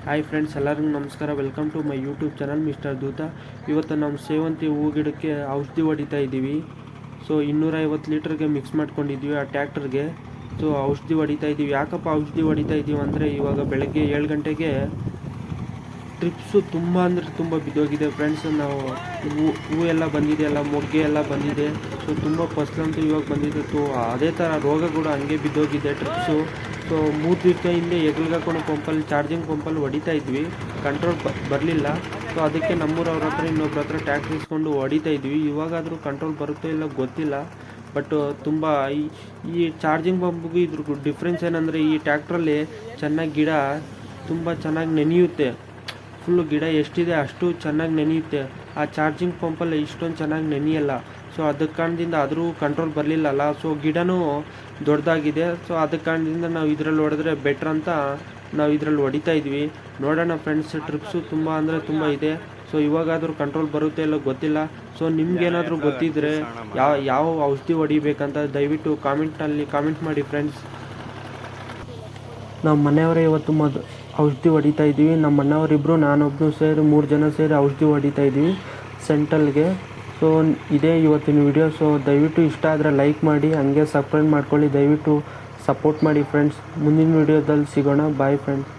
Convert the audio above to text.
Hi friends, ಎಲ್ಲರಿಗೂ ನಮಸ್ಕಾರ. Welcome to my YouTube channel mister Dootha. ಇವತ್ತು ನಮ್ಮ ಸೇವಂತಿ ಹೂ ಗಿಡಕ್ಕೆ ಔಷಧಿ ಹೊಡಿತಾ ಇದ್ದೀವಿ. ಸೊ 250 ಲೀಟ್ರಿಗೆ ಮಿಕ್ಸ್ ಮಾಡ್ಕೊಂಡಿದ್ವಿ ಆ ಟ್ಯಾಕ್ಟರ್ಗೆ. ಸೊ ಔಷಧಿ ಹೊಡಿತಾ ಇದ್ದೀವಿ. ಯಾಕಪ್ಪ ಔಷಧಿ ಹೊಡಿತಾ ಇದ್ದೀವಿ ಅಂದರೆ, ಇವಾಗ ಬೆಳಗ್ಗೆ 7 ಗಂಟೆಗೆ ಟ್ರಿಪ್ಸು ತುಂಬ ಅಂದರೆ ತುಂಬ ಬಿದ್ದೋಗಿದೆ ಫ್ರೆಂಡ್ಸ್. ನಾವು ಹೂ ಎಲ್ಲ ಬಂದಿದೆ, ಎಲ್ಲ ಮೊಗ್ಗೆ ಎಲ್ಲ ಬಂದಿದೆ. ಸೊ ತುಂಬ ಫಸ್ಲಂತೂ ಇವಾಗ ಬಂದಿದೆ. ಸೊ ಅದೇ ಥರ ರೋಗ ಕೂಡ ಹಂಗೆ ಬಿದ್ದೋಗಿದೆ ಟ್ರಿಪ್ಸು. ಸೊ 3 ದಿವಸ ಹಿಂದೆ ಎಗ್ಲಿಗಾಕೊಂಡು ಪಂಪಲ್ಲಿ ಚಾರ್ಜಿಂಗ್ ಪಂಪಲ್ಲಿ ಹೊಡಿತಾ ಇದ್ವಿ, ಕಂಟ್ರೋಲ್ ಬರಲಿಲ್ಲ. ಸೊ ಅದಕ್ಕೆ ನಮ್ಮೂರವ್ರ ಹತ್ರ ಇನ್ನೊಬ್ರ ಹತ್ರ ಟ್ಯಾಕ್ಟ್ರ್ ಇಸ್ಕೊಂಡು ಹೊಡಿತಾ ಇದ್ವಿ. ಇವಾಗಾದರೂ ಕಂಟ್ರೋಲ್ ಬರುತ್ತೋ ಇಲ್ಲ ಗೊತ್ತಿಲ್ಲ. ಬಟ್ ತುಂಬ ಈ ಚಾರ್ಜಿಂಗ್ ಪಂಪ್ಗೂ ಇದ್ರ ಡಿಫ್ರೆನ್ಸ್ ಏನಂದರೆ, ಈ ಟ್ಯಾಕ್ಟ್ರಲ್ಲಿ ಚೆನ್ನಾಗಿ ಗಿಡ ತುಂಬ ಚೆನ್ನಾಗಿ ನೆನೆಯುತ್ತೆ. ಫುಲ್ಲು ಗಿಡ ಎಷ್ಟಿದೆ ಅಷ್ಟು ಚೆನ್ನಾಗಿ ನೆನೆಯುತ್ತೆ. ಆ ಚಾರ್ಜಿಂಗ್ ಪಂಪಲ್ಲಿ ಇಷ್ಟೊಂದು ಚೆನ್ನಾಗಿ ನೆನೆಯಲ್ಲ. ಸೊ ಅದಕ್ಕೆ ಕಾರಣದಿಂದ ಆದರೂ ಕಂಟ್ರೋಲ್ ಬರಲಿಲ್ಲಲ್ಲ. ಸೊ ಗಿಡನೂ ದೊಡ್ಡದಾಗಿದೆ. ಸೊ ಅದಕ್ಕೆ ಕಾರಣದಿಂದ ನಾವು ಇದರಲ್ಲಿ ಹೊಡೆದ್ರೆ ಬೆಟ್ರ್ ಅಂತ ನಾವು ಇದರಲ್ಲಿ ಹೊಡಿತಾ ಇದ್ವಿ. ನೋಡೋಣ ಫ್ರೆಂಡ್ಸ್, ಟ್ರಿಪ್ಸು ತುಂಬ ಅಂದರೆ ತುಂಬ ಇದೆ. ಸೊ ಇವಾಗಾದರೂ ಕಂಟ್ರೋಲ್ ಬರುತ್ತೆ ಇಲ್ಲ ಗೊತ್ತಿಲ್ಲ. ಸೊ ನಿಮ್ಗೇನಾದರೂ ಗೊತ್ತಿದ್ದರೆ ಯಾವ ಔಷಧಿ ಹೊಡಿಬೇಕಂತ ದಯವಿಟ್ಟು ಕಾಮೆಂಟ್ ಮಾಡಿ ಫ್ರೆಂಡ್ಸ್. ನಮ್ಮ ಮನೆಯವರೇ ಇವತ್ತು ಔಷಧಿ ಹೊಡಿತಾ ಇದ್ದೀವಿ. ನಮ್ಮ ಮನೆಯವರಿಬ್ಬರು, ನಾನೊಬ್ಬನು ಸೇರಿ 3 ಜನ ಸೇರಿ ಔಷಧಿ ಹೊಡಿತಾ ಇದ್ದೀವಿ ಸೆಂಟಲ್ಗೆ. ಸೊ ಇದೇ ಇವತ್ತಿನ ವಿಡಿಯೋ. ಸೊ ದಯವಿಟ್ಟು ಇಷ್ಟ ಆದರೆ ಲೈಕ್ ಮಾಡಿ, ಹಂಗೆ ಸಬ್ಸ್ಕ್ರೈಬ್ ಮಾಡ್ಕೊಳ್ಳಿ. ದಯವಿಟ್ಟು ಸಪೋರ್ಟ್ ಮಾಡಿ ಫ್ರೆಂಡ್ಸ್. ಮುಂದಿನ ವಿಡಿಯೋದಲ್ಲಿ ಸಿಗೋಣ. Bye friends.